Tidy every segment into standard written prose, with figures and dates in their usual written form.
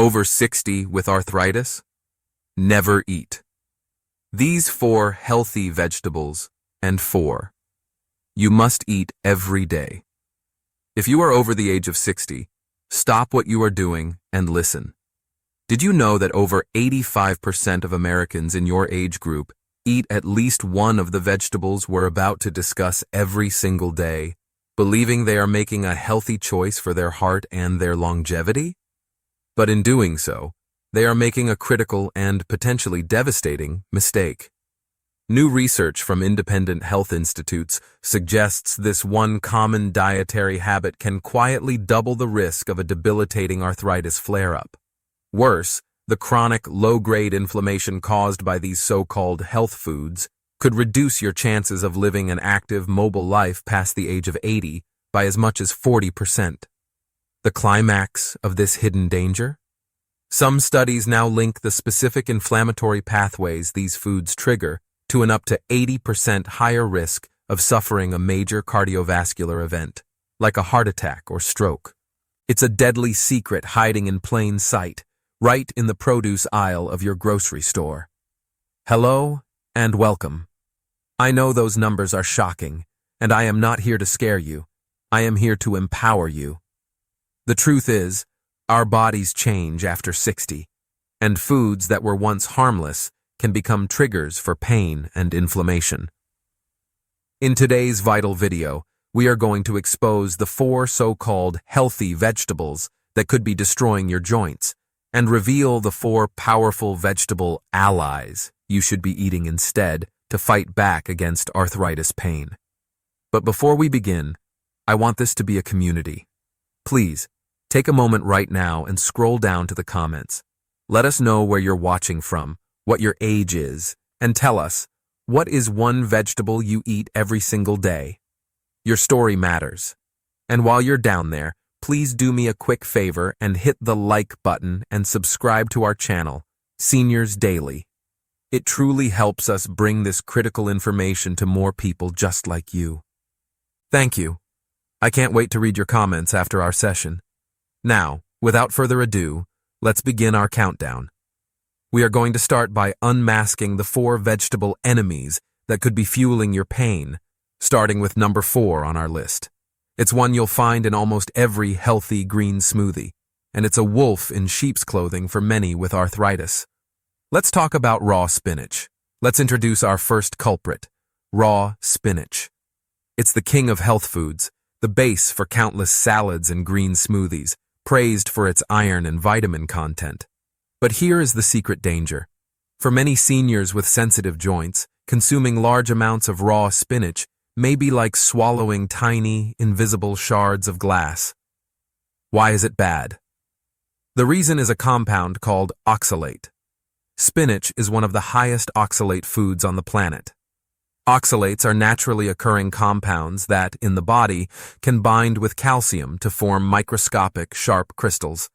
Over 60 with arthritis? Never eat. These 4 healthy vegetables, and 4 you must eat every day. If you are over the age of 60, stop what you are doing and listen. Did you know that over 85% of Americans in your age group eat at least one of the vegetables we're about to discuss every single day, believing they are making a healthy choice for their heart and their longevity? But in doing so, they are making a critical and potentially devastating mistake. New research from independent health institutes suggests this one common dietary habit can quietly double the risk of a debilitating arthritis flare-up. Worse, the chronic, low-grade inflammation caused by these so-called health foods could reduce your chances of living an active, mobile life past the age of 80 by as much as 40%. The climax of this hidden danger? Some studies now link the specific inflammatory pathways these foods trigger to an up to 80% higher risk of suffering a major cardiovascular event, like a heart attack or stroke. It's a deadly secret hiding in plain sight, right in the produce aisle of your grocery store. Hello and welcome. I know those numbers are shocking, and I am not here to scare you. I am here to empower you. The truth is, our bodies change after 60, and foods that were once harmless can become triggers for pain and inflammation. In today's vital video, we are going to expose the 4 so-called healthy vegetables that could be destroying your joints, and reveal the 4 powerful vegetable allies you should be eating instead to fight back against arthritis pain. But before we begin, I want this to be a community. Please, take a moment right now and scroll down to the comments. Let us know where you're watching from, what your age is, and tell us, what is one vegetable you eat every single day? Your story matters. And while you're down there, please do me a quick favor and hit the like button and subscribe to our channel, Seniors Daily. It truly helps us bring this critical information to more people just like you. Thank you. I can't wait to read your comments after our session. Now, without further ado, let's begin our countdown. We are going to start by unmasking the 4 vegetable enemies that could be fueling your pain, starting with number 4 on our list. It's one you'll find in almost every healthy green smoothie, and it's a wolf in sheep's clothing for many with arthritis. Let's talk about raw spinach. Let's introduce our first culprit, raw spinach. It's the king of health foods, the base for countless salads and green smoothies, praised for its iron and vitamin content. But here is the secret danger. For many seniors with sensitive joints, consuming large amounts of raw spinach may be like swallowing tiny, invisible shards of glass. Why is it bad? The reason is a compound called oxalate. Spinach is one of the highest oxalate foods on the planet. Oxalates are naturally occurring compounds that, in the body, can bind with calcium to form microscopic, sharp crystals.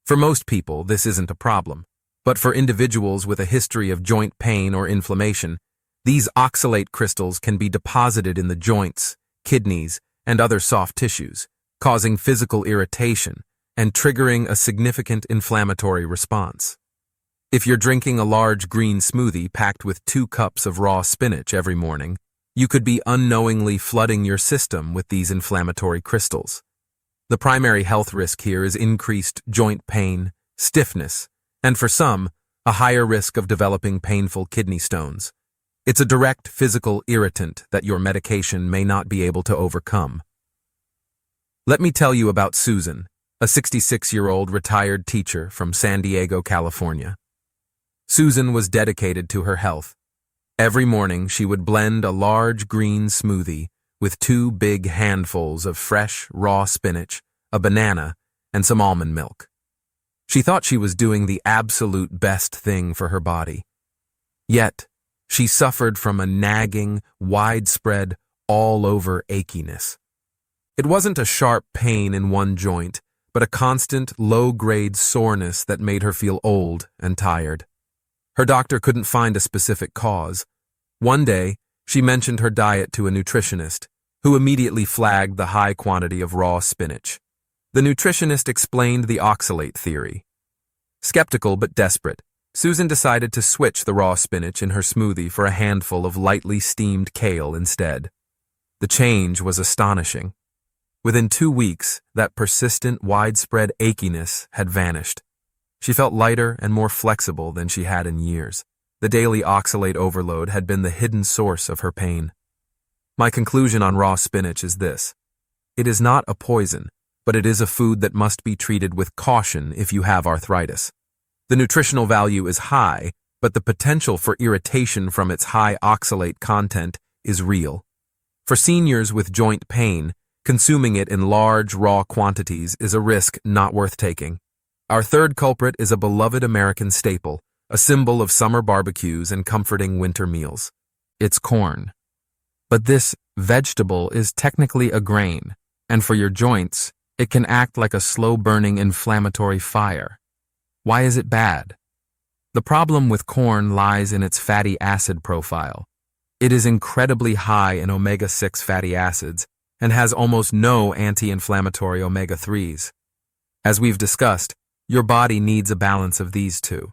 For most people, this isn't a problem, but for individuals with a history of joint pain or inflammation, these oxalate crystals can be deposited in the joints, kidneys, and other soft tissues, causing physical irritation and triggering a significant inflammatory response. If you're drinking a large green smoothie packed with 2 cups of raw spinach every morning, you could be unknowingly flooding your system with these inflammatory crystals. The primary health risk here is increased joint pain, stiffness, and for some, a higher risk of developing painful kidney stones. It's a direct physical irritant that your medication may not be able to overcome. Let me tell you about Susan, a 66-year-old retired teacher from San Diego, California. Susan was dedicated to her health. Every morning, she would blend a large green smoothie with 2 big handfuls of fresh, raw spinach, a banana, and some almond milk. She thought she was doing the absolute best thing for her body. Yet, she suffered from a nagging, widespread, all-over achiness. It wasn't a sharp pain in one joint, but a constant, low-grade soreness that made her feel old and tired. Her doctor couldn't find a specific cause. One day, she mentioned her diet to a nutritionist, who immediately flagged the high quantity of raw spinach. The nutritionist explained the oxalate theory. Skeptical but desperate, Susan decided to switch the raw spinach in her smoothie for a handful of lightly steamed kale instead. The change was astonishing. Within 2 weeks, that persistent, widespread achiness had vanished. She felt lighter and more flexible than she had in years. The daily oxalate overload had been the hidden source of her pain. My conclusion on raw spinach is this. It is not a poison, but it is a food that must be treated with caution if you have arthritis. The nutritional value is high, but the potential for irritation from its high oxalate content is real. For seniors with joint pain, consuming it in large, raw quantities is a risk not worth taking. Our third culprit is a beloved American staple, a symbol of summer barbecues and comforting winter meals. It's corn. But this vegetable is technically a grain, and for your joints, it can act like a slow-burning inflammatory fire. Why is it bad? The problem with corn lies in its fatty acid profile. It is incredibly high in omega-6 fatty acids and has almost no anti-inflammatory omega-3s. As we've discussed, your body needs a balance of these two.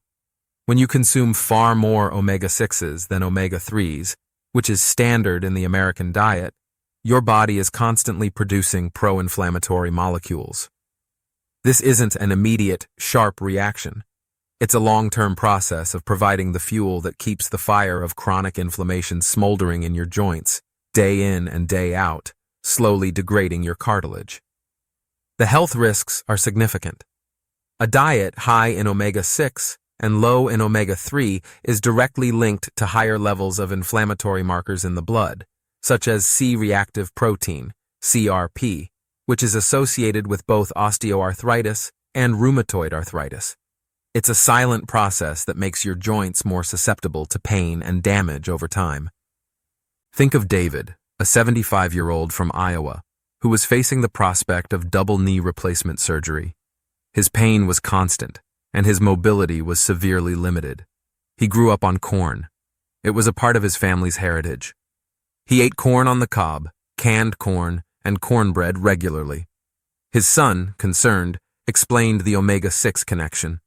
When you consume far more omega-6s than omega-3s, which is standard in the American diet, your body is constantly producing pro-inflammatory molecules. This isn't an immediate, sharp reaction. It's a long-term process of providing the fuel that keeps the fire of chronic inflammation smoldering in your joints, day in and day out, slowly degrading your cartilage. The health risks are significant. A diet high in omega-6 and low in omega-3 is directly linked to higher levels of inflammatory markers in the blood, such as C-reactive protein, CRP, which is associated with both osteoarthritis and rheumatoid arthritis. It's a silent process that makes your joints more susceptible to pain and damage over time. Think of David, a 75-year-old from Iowa, who was facing the prospect of double knee replacement surgery. His pain was constant, and his mobility was severely limited. He grew up on corn. It was a part of his family's heritage. He ate corn on the cob, canned corn, and cornbread regularly. His son, concerned, explained the omega-6 connection.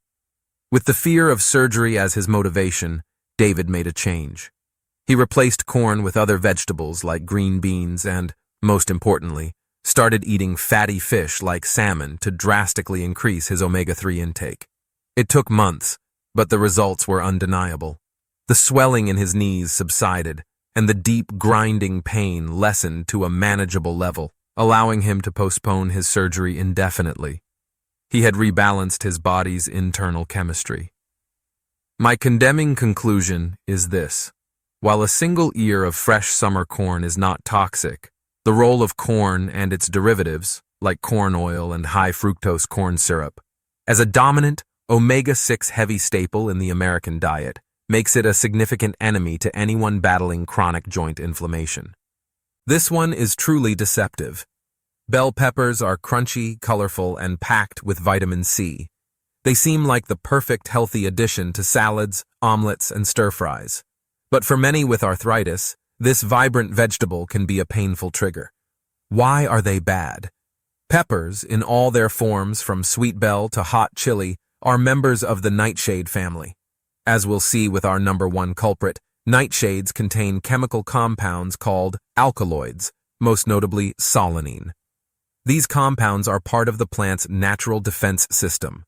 With the fear of surgery as his motivation, David made a change. He replaced corn with other vegetables like green beans and, most importantly, started eating fatty fish like salmon to drastically increase his omega-3 intake. It took months, but the results were undeniable. The swelling in his knees subsided, and the deep grinding pain lessened to a manageable level, allowing him to postpone his surgery indefinitely. He had rebalanced his body's internal chemistry. My condemning conclusion is this. While a single ear of fresh summer corn is not toxic, the role of corn and its derivatives, like corn oil and high fructose corn syrup, as a dominant omega-6 heavy staple in the American diet, makes it a significant enemy to anyone battling chronic joint inflammation. This one is truly deceptive. Bell peppers are crunchy, colorful, and packed with vitamin C. They seem like the perfect healthy addition to salads, omelets, and stir-fries. But for many with arthritis, this vibrant vegetable can be a painful trigger. Why are they bad? Peppers, in all their forms from sweet bell to hot chili, are members of the nightshade family. As we'll see with our number one culprit, nightshades contain chemical compounds called alkaloids, most notably solanine. These compounds are part of the plant's natural defense system.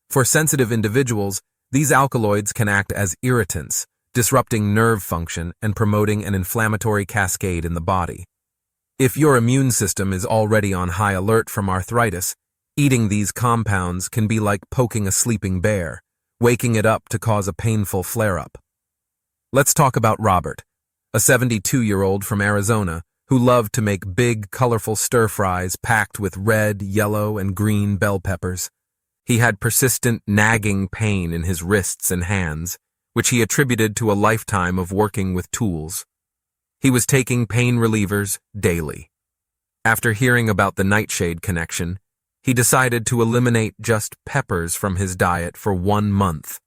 For sensitive individuals, these alkaloids can act as irritants, disrupting nerve function and promoting an inflammatory cascade in the body. If your immune system is already on high alert from arthritis, eating these compounds can be like poking a sleeping bear, waking it up to cause a painful flare-up. Let's talk about Robert, a 72-year-old from Arizona who loved to make big, colorful stir-fries packed with red, yellow, and green bell peppers. He had persistent, nagging pain in his wrists and hands, which he attributed to a lifetime of working with tools. He was taking pain relievers daily. After hearing about the nightshade connection, he decided to eliminate just peppers from his diet for 1 month.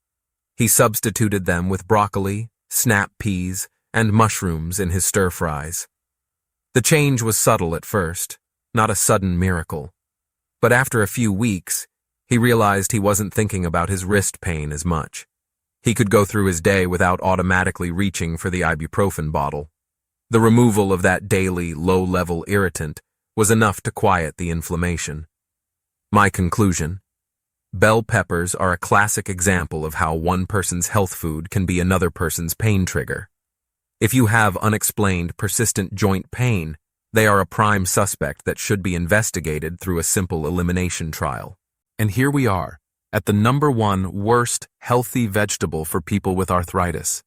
He substituted them with broccoli, snap peas, and mushrooms in his stir-fries. The change was subtle at first, not a sudden miracle. But after a few weeks, He realized he wasn't thinking about his wrist pain as much. He could go through his day without automatically reaching for the ibuprofen bottle. The removal of that daily, low-level irritant was enough to quiet the inflammation. My conclusion: bell peppers are a classic example of how one person's health food can be another person's pain trigger. If you have unexplained, persistent joint pain, they are a prime suspect that should be investigated through a simple elimination trial. And here we are, at the #1 worst healthy vegetable for people with arthritis.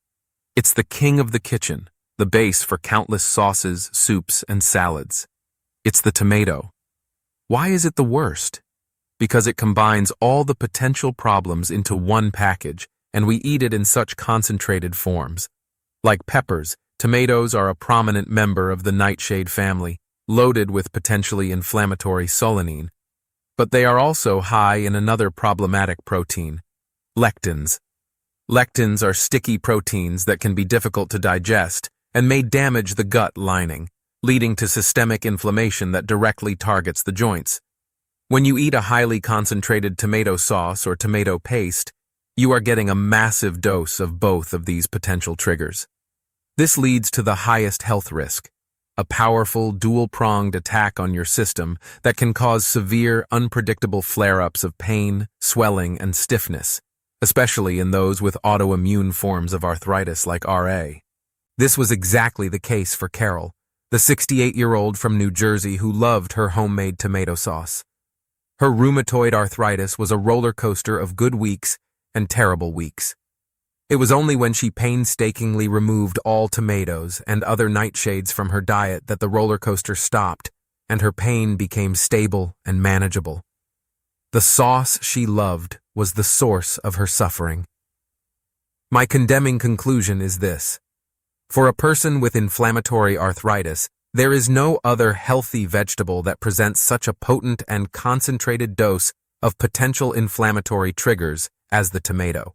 It's the king of the kitchen, the base for countless sauces, soups, and salads. It's the tomato. Why is it the worst? Because it combines all the potential problems into one package, and we eat it in such concentrated forms. Like peppers, tomatoes are a prominent member of the nightshade family, loaded with potentially inflammatory solanine. But they are also high in another problematic protein: lectins. Lectins are sticky proteins that can be difficult to digest and may damage the gut lining, leading to systemic inflammation that directly targets the joints. When you eat a highly concentrated tomato sauce or tomato paste, you are getting a massive dose of both of these potential triggers. This leads to the highest health risk: a powerful, dual-pronged attack on your system that can cause severe, unpredictable flare-ups of pain, swelling, and stiffness, especially in those with autoimmune forms of arthritis like RA. This was exactly the case for Carol, the 68-year-old from New Jersey who loved her homemade tomato sauce. Her rheumatoid arthritis was a roller coaster of good weeks and terrible weeks. It was only when she painstakingly removed all tomatoes and other nightshades from her diet that the roller coaster stopped and her pain became stable and manageable. The sauce she loved was the source of her suffering. My condemning conclusion is this: for a person with inflammatory arthritis, there is no other healthy vegetable that presents such a potent and concentrated dose of potential inflammatory triggers as the tomato.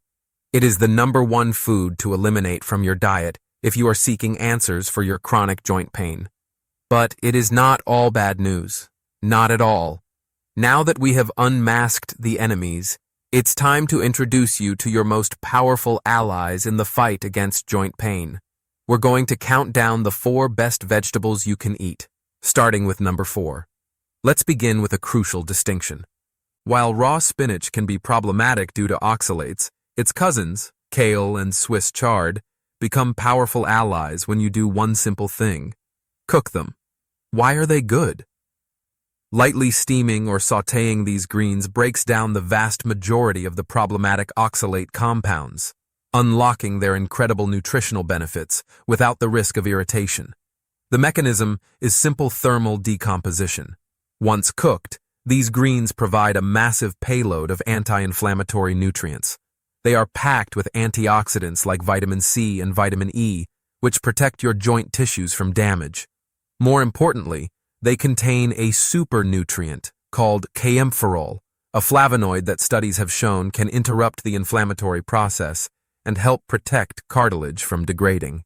It is the #1 food to eliminate from your diet if you are seeking answers for your chronic joint pain. But it is not all bad news. Not at all. Now that we have unmasked the enemies, it's time to introduce you to your most powerful allies in the fight against joint pain. We're going to count down the 4 best vegetables you can eat, starting with #4. Let's begin with a crucial distinction. While raw spinach can be problematic due to oxalates, its cousins, kale and Swiss chard, become powerful allies when you do one simple thing: cook them. Why are they good? Lightly steaming or sautéing these greens breaks down the vast majority of the problematic oxalate compounds, unlocking their incredible nutritional benefits without the risk of irritation. The mechanism is simple thermal decomposition. Once cooked, these greens provide a massive payload of anti-inflammatory nutrients. They are packed with antioxidants like vitamin C and vitamin E, which protect your joint tissues from damage. More importantly, they contain a super nutrient called kaempferol, a flavonoid that studies have shown can interrupt the inflammatory process and help protect cartilage from degrading.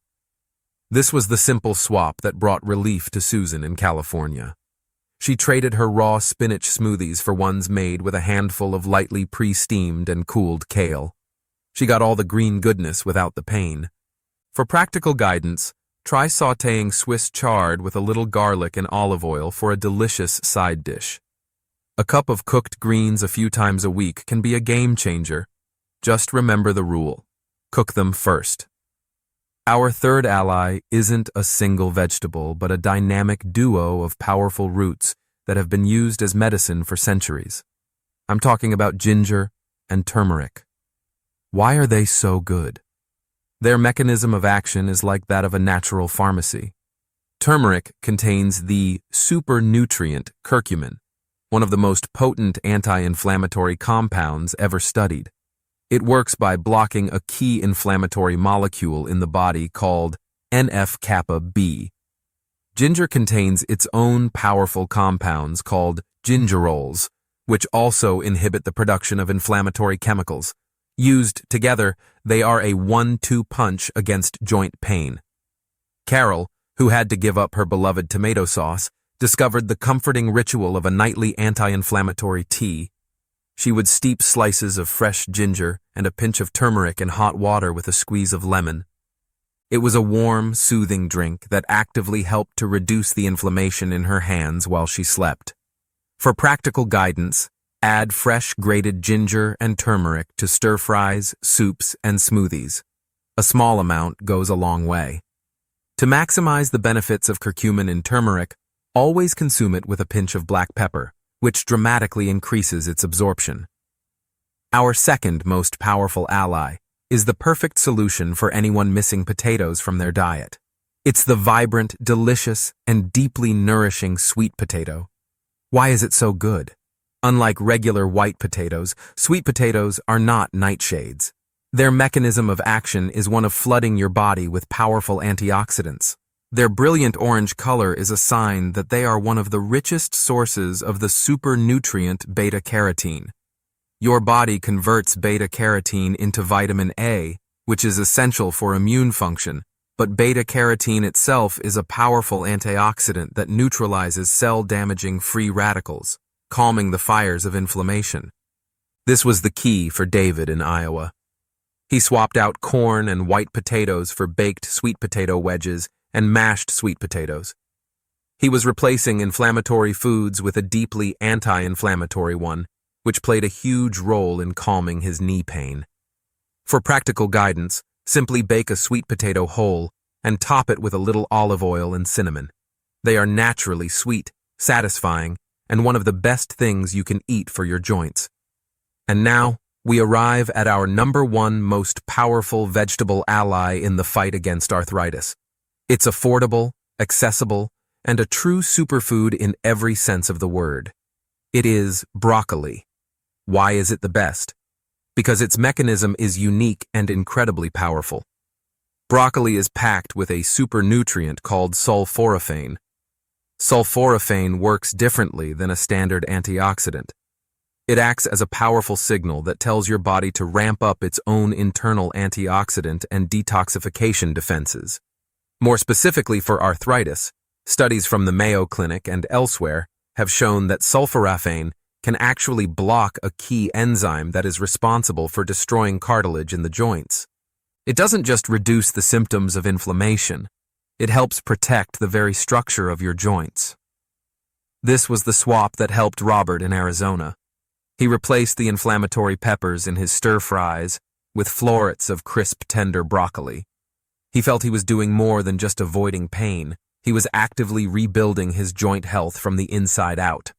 This was the simple swap that brought relief to Susan in California. She traded her raw spinach smoothies for ones made with a handful of lightly pre-steamed and cooled kale. She got all the green goodness without the pain. For practical guidance, try sautéing Swiss chard with a little garlic and olive oil for a delicious side dish. A cup of cooked greens a few times a week can be a game changer. Just remember the rule: cook them first. Our third ally isn't a single vegetable, but a dynamic duo of powerful roots that have been used as medicine for centuries. I'm talking about ginger and turmeric. Why are they so good? Their mechanism of action is like that of a natural pharmacy. Turmeric contains the super nutrient curcumin, one of the most potent anti-inflammatory compounds ever studied. It works by blocking a key inflammatory molecule in the body called NF-kappa B. Ginger contains its own powerful compounds called gingerols, which also inhibit the production of inflammatory chemicals. Used together, they are a 1-2 punch against joint pain. Carol, who had to give up her beloved tomato sauce, discovered the comforting ritual of a nightly anti-inflammatory tea. She would steep slices of fresh ginger and a pinch of turmeric in hot water with a squeeze of lemon. It was a warm, soothing drink that actively helped to reduce the inflammation in her hands while she slept. For practical guidance, add fresh grated ginger and turmeric to stir-fries, soups, and smoothies. A small amount goes a long way. To maximize the benefits of curcumin in turmeric, always consume it with a pinch of black pepper, which dramatically increases its absorption. Our second most powerful ally is the perfect solution for anyone missing potatoes from their diet. It's the vibrant, delicious, and deeply nourishing sweet potato. Why is it so good? Unlike regular white potatoes, sweet potatoes are not nightshades. Their mechanism of action is one of flooding your body with powerful antioxidants. Their brilliant orange color is a sign that they are one of the richest sources of the super nutrient beta-carotene. Your body converts beta-carotene into vitamin A, which is essential for immune function, but beta-carotene itself is a powerful antioxidant that neutralizes cell-damaging free radicals, calming the fires of inflammation. This was the key for David in Iowa. He swapped out corn and white potatoes for baked sweet potato wedges and mashed sweet potatoes. He was replacing inflammatory foods with a deeply anti-inflammatory one, which played a huge role in calming his knee pain. For practical guidance, simply bake a sweet potato whole and top it with a little olive oil and cinnamon. They are naturally sweet, satisfying, and one of the best things you can eat for your joints. And now, we arrive at our #1 most powerful vegetable ally in the fight against arthritis. It's affordable, accessible, and a true superfood in every sense of the word. It is broccoli. Why is it the best? Because its mechanism is unique and incredibly powerful. Broccoli is packed with a super nutrient called sulforaphane. Sulforaphane works differently than a standard antioxidant. It acts as a powerful signal that tells your body to ramp up its own internal antioxidant and detoxification defenses. More specifically for arthritis, studies from the Mayo Clinic and elsewhere have shown that sulforaphane can actually block a key enzyme that is responsible for destroying cartilage in the joints. It doesn't just reduce the symptoms of inflammation, it helps protect the very structure of your joints. This was the swap that helped Robert in Arizona. He replaced the inflammatory peppers in his stir-fries with florets of crisp, tender broccoli. He felt he was doing more than just avoiding pain. He was actively rebuilding his joint health from the inside out.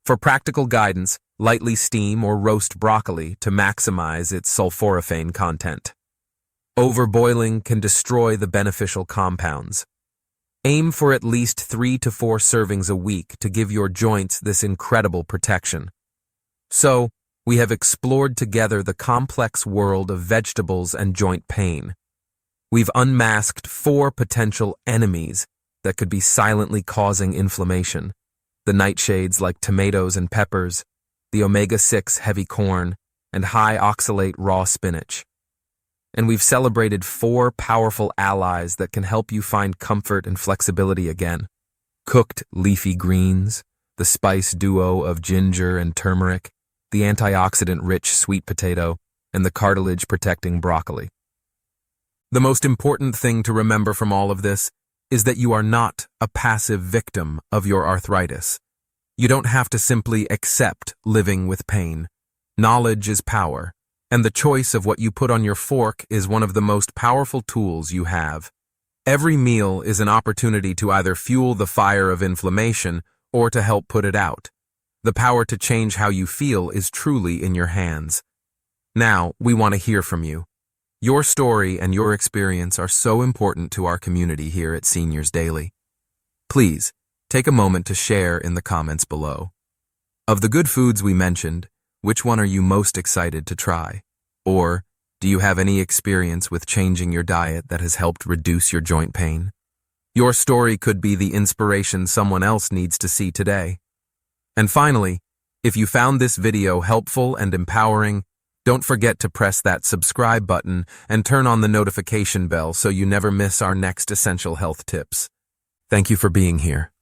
For practical guidance, lightly steam or roast broccoli to maximize its sulforaphane content. Overboiling can destroy the beneficial compounds. Aim for at least 3 to 4 servings a week to give your joints this incredible protection. So, we have explored together the complex world of vegetables and joint pain. We've unmasked 4 potential enemies that could be silently causing inflammation. The nightshades like tomatoes and peppers, the omega-6 heavy corn, and high oxalate raw spinach. And we've celebrated 4 powerful allies that can help you find comfort and flexibility again. Cooked leafy greens, the spice duo of ginger and turmeric, the antioxidant-rich sweet potato, and the cartilage-protecting broccoli. The most important thing to remember from all of this is that you are not a passive victim of your arthritis. You don't have to simply accept living with pain. Knowledge is power, and the choice of what you put on your fork is one of the most powerful tools you have. Every meal is an opportunity to either fuel the fire of inflammation or to help put it out. The power to change how you feel is truly in your hands. Now, we want to hear from you. Your story and your experience are so important to our community here at Seniors Daily. Please, take a moment to share in the comments below. Of the good foods we mentioned, which one are you most excited to try? Or, do you have any experience with changing your diet that has helped reduce your joint pain? Your story could be the inspiration someone else needs to see today. And finally, if you found this video helpful and empowering, don't forget to press that subscribe button and turn on the notification bell so you never miss our next essential health tips. Thank you for being here.